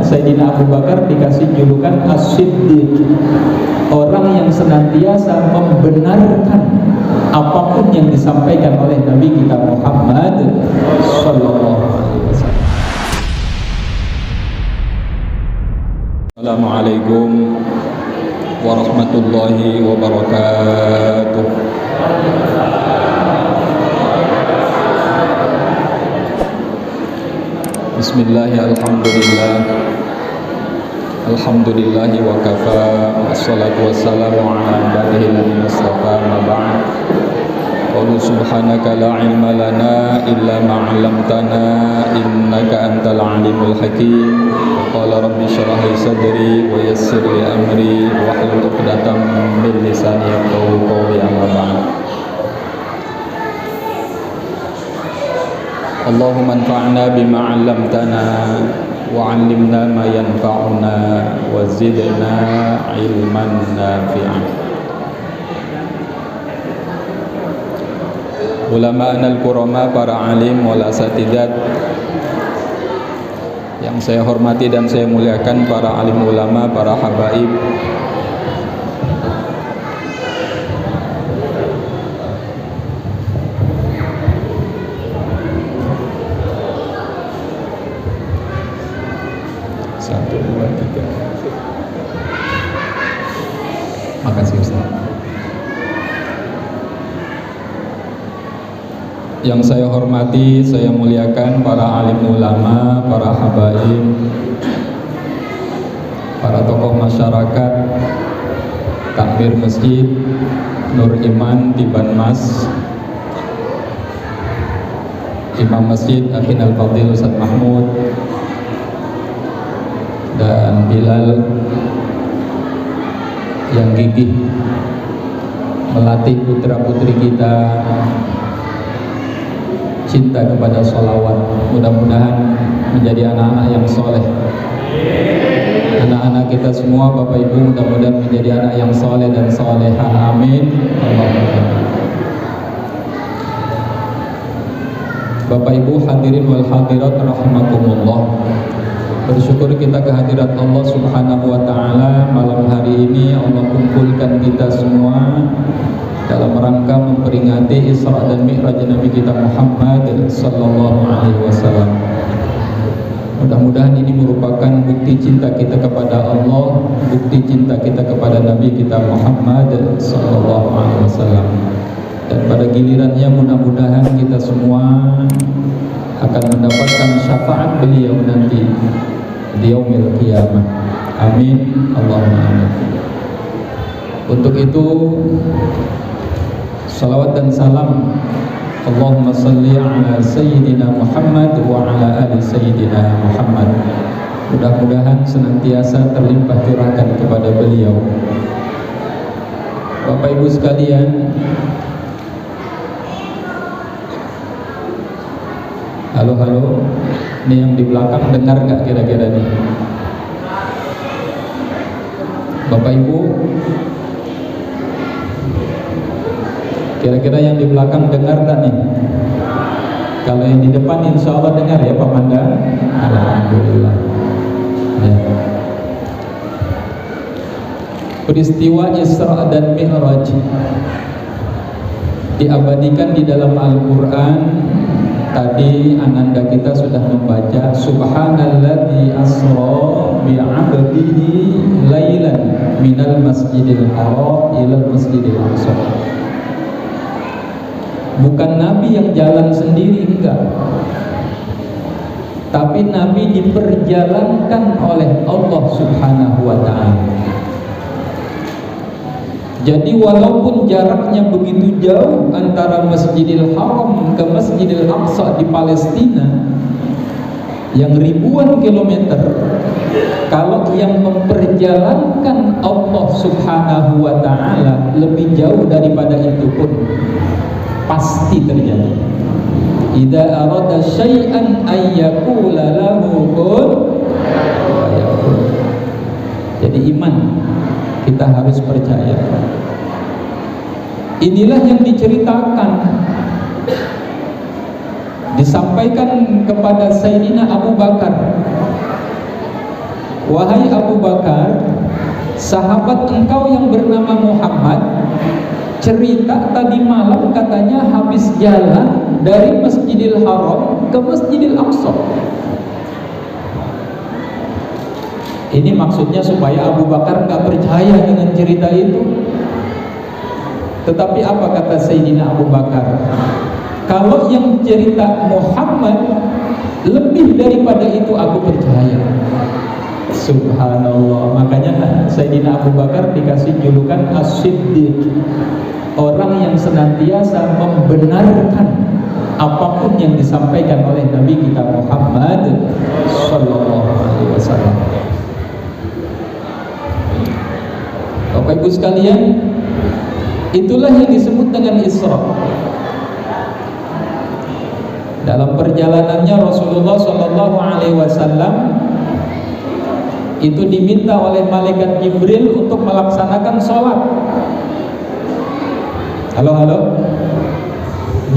Sayyidina Abu Bakar dikasih julukan As-Siddiq, orang yang senantiasa membenarkan apapun yang disampaikan oleh Nabi kita Muhammad sallallahu alaihi wasallam. Assalamualaikum warahmatullahi wabarakatuh. Bismillah, alhamdulillah wa kafa, wassalatu wassalamu ala ibadihi alladhina istafa, ma ba'd. Qul subhanaka la ilma lana illa ma 'allamtana innaka antal alimul hakim. Qala rabbi shrah li sadri wa yassir li amri wahlul 'uqdatam min lisani yafqahu qawli, amma ba'd. Allahumma anfa'na bima 'allamtana wa 'allimna ma yanfa'una wa zidna ilman nafi'an. Ulama'na al-kurama, para alim wal asatidat yang saya hormati dan saya muliakan, para alim ulama, para habaib, makasih Ustaz. Yang saya hormati, saya muliakan, para alim ulama, para habaib, para tokoh masyarakat, takmir masjid Nur Iman di Banmas, Imam Masjid Akhin Al-Fadil Ustaz Mahmud, dan Bilal yang gigih melatih putra-putri kita cinta kepada sholawat. Mudah-mudahan menjadi anak-anak yang soleh. Anak-anak kita semua, Bapak Ibu, mudah-mudahan menjadi anak yang soleh dan solehah. Amin. Allahumma. Bapak Ibu hadirin wal hadirat rahimakumullah. Bersyukur kita kehadirat Allah Subhanahu wa ta'ala. Malam hari ini Allah kumpulkan kita semua dalam rangka memperingati Isra dan Mi'raj Nabi kita Muhammad sallallahu alaihi wasallam. Mudah-mudahan ini merupakan bukti cinta kita kepada Allah, bukti cinta kita kepada Nabi kita Muhammad sallallahu alaihi wasallam. Dan pada gilirannya mudah-mudahan kita semua akan mendapatkan syafaat beliau nanti di yaumil qiyamah. Amin. Allahumma amin. Untuk itu salawat dan salam Allahumma salli ala Sayyidina Muhammad wa ala ali Sayyidina Muhammad, mudah-mudahan senantiasa terlimpah curahkan kepada beliau. Bapak Ibu sekalian, halo, ini yang di belakang dengar gak kira-kira nih? Bapak Ibu, kira-kira yang di belakang dengar tak nih? Kalau yang di depan insya Allah dengar ya Pak Manda. Alhamdulillah ya. Peristiwa Isra dan Mi'raj diabadikan di dalam Al-Quran. Tadi ananda kita sudah membaca Subhanalladzi asra bi'abdihi lailan minal masjidil haram ilal masjidil aqsa. Bukan Nabi yang jalan sendiri, enggak, tapi Nabi diperjalankan oleh Allah Subhanahu wa ta'ala. Jadi walaupun jaraknya begitu jauh antara Masjidil Haram ke Masjidil Aqsa di Palestina yang ribuan kilometer, kalau yang memperjalankan Allah Subhanahu wa ta'ala lebih jauh daripada itu pun pasti terjadi. Idza arada syai'an ayyaqula lahu kun fayakun. Jadi iman kita harus percaya. Inilah yang diceritakan, disampaikan kepada Sayyidina Abu Bakar wahai Abu Bakar, sahabat engkau yang bernama Muhammad cerita tadi malam katanya habis jalan dari Masjidil Haram ke Masjidil Aqsa. Ini maksudnya supaya Abu Bakar nggak percaya dengan cerita itu. Tetapi apa kata Sayyidina Abu Bakar? Kalau yang cerita Muhammad lebih daripada itu aku percaya. Subhanallah. Makanya Sayyidina Abu Bakar dikasih julukan As-Siddiq, orang yang senantiasa membenarkan apapun yang disampaikan oleh Nabi kita Muhammad sallallahu alaihi wasallam. Bapak Ibu sekalian, itulah yang disebut dengan Isra. Dalam perjalanannya Rasulullah sallallahu alaihi wasallam itu diminta oleh malaikat Jibril untuk melaksanakan sholat. Halo.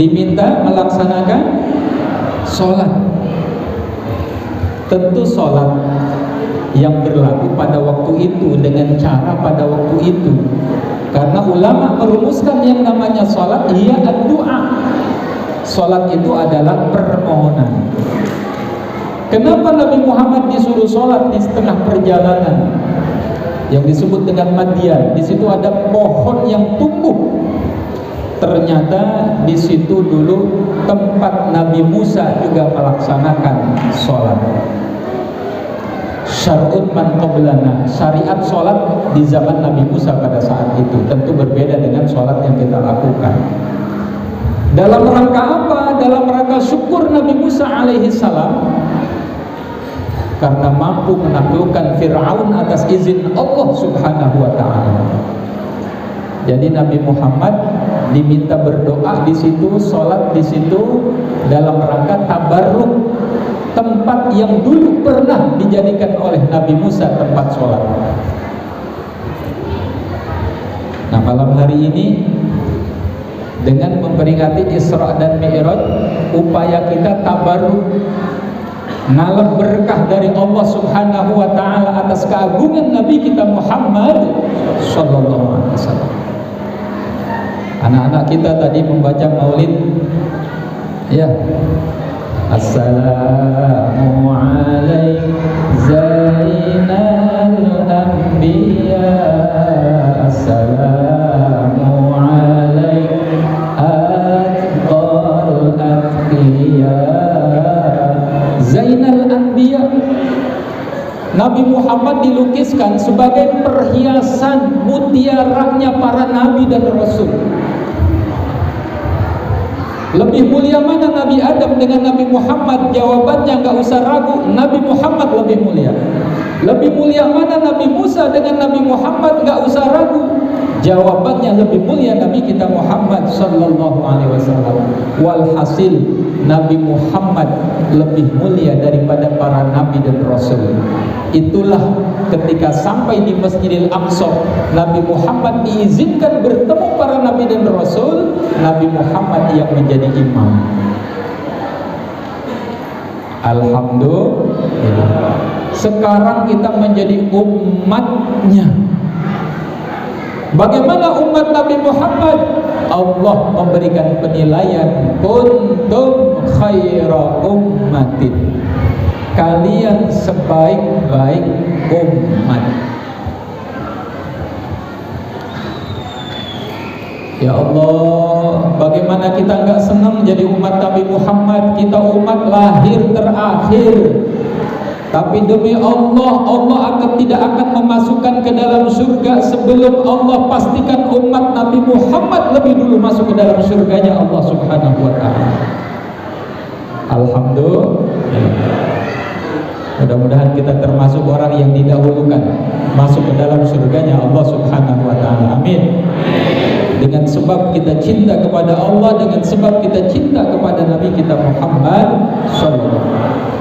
Diminta melaksanakan sholat. Tentu sholat yang berlaku pada waktu itu dengan cara pada waktu itu. Karena ulama merumuskan yang namanya sholat, ia ad-du'a. Sholat itu adalah permohonan. Kenapa Nabi Muhammad disuruh sholat di setengah perjalanan yang disebut dengan Madian? Di situ ada pohon yang tumbuh. Ternyata di situ dulu tempat Nabi Musa juga melaksanakan sholat. Syar'un man qablana, syariat sholat di zaman Nabi Musa pada saat itu tentu berbeda dengan sholat yang kita lakukan. Dalam rangka apa? Dalam rangka syukur Nabi Musa alaihi salam karena mampu menaklukkan Fir'aun atas izin Allah subhanahu wa ta'ala. Jadi Nabi Muhammad diminta berdoa di situ, sholat di situ dalam rangka tabarruk tempat yang dulu pernah dijadikan oleh Nabi Musa tempat sholat. Nah, malam hari ini dengan memperingati Isra dan Mi'raj, upaya kita tabarruk ngalap berkah dari Allah subhanahu wa ta'ala atas keagungan Nabi kita Muhammad sallallahu alaihi wasallam. Anak-anak kita tadi membaca maulid, ya, Assalamu alaik Zainal Anbiya, Assalamu alaik Atqal Atqiya, Zainal Anbiya. Nabi Muhammad dilukiskan sebagai perhiasan mutiaranya para nabi dan rasul. Lebih mulia mana Nabi Adam dengan Nabi Muhammad? Jawabannya nggak usah ragu, Nabi Muhammad lebih mulia. Lebih mulia mana Nabi Musa dengan Nabi Muhammad? Nggak usah ragu, jawabannya lebih mulia Nabi kita Muhammad sallallahu alaihi wasallam. Walhasil Nabi Muhammad lebih mulia daripada para nabi dan rasul. Itulah ketika sampai di Masjidil Aqsa, Nabi Muhammad diizinkan bertemu para nabi dan rasul. Nabi Muhammad yang menjadi imam. Alhamdulillah. Sekarang kita menjadi umatnya. Bagaimana umat Nabi Muhammad? Allah memberikan penilaian, kuntum khaira ummatin, kalian sebaik-baik umat. Ya Allah, bagaimana kita nggak senang jadi umat Nabi Muhammad? Kita umat lahir terakhir. Tapi demi Allah, Allah tidak akan memasukkan ke dalam surga sebelum Allah pastikan umat Nabi Muhammad lebih dulu masuk ke dalam surganya Allah subhanahu wa ta'ala. Alhamdulillah. Mudah-mudahan kita termasuk orang yang didahulukan masuk ke dalam surganya Allah subhanahu wa ta'ala. Amin. Dengan sebab kita cinta kepada Allah, dengan sebab kita cinta kepada Nabi kita Muhammad sallallahu alaihi wasallam.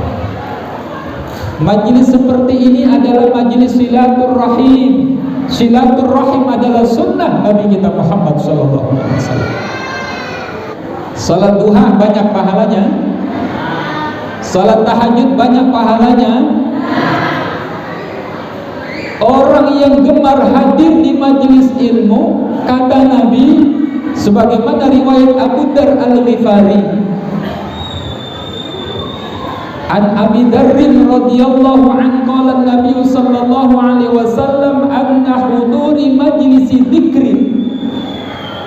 Majlis seperti ini adalah majlis silaturrahim. Silaturrahim adalah sunnah Nabi kita Muhammad sallallahu alaihi wasallam. Salat duha banyak pahalanya. Salat tahajud banyak pahalanya. orang yang gemar hadir di majelis ilmu, kata Nabi, sebagaimana riwayat Abu Dar Al-Ghifari, an Abi Darrin radhiyallahu anhu qala Nabi sallallahu alaihi wasallam anna huduri majlisi dzikri,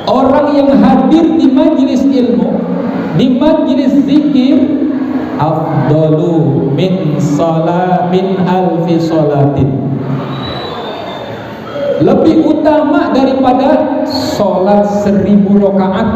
orang yang hadir di majelis ilmu, di majelis zikir, afdalu min salamin alfi salatin, lebih utama daripada sholat 1000 rakaat.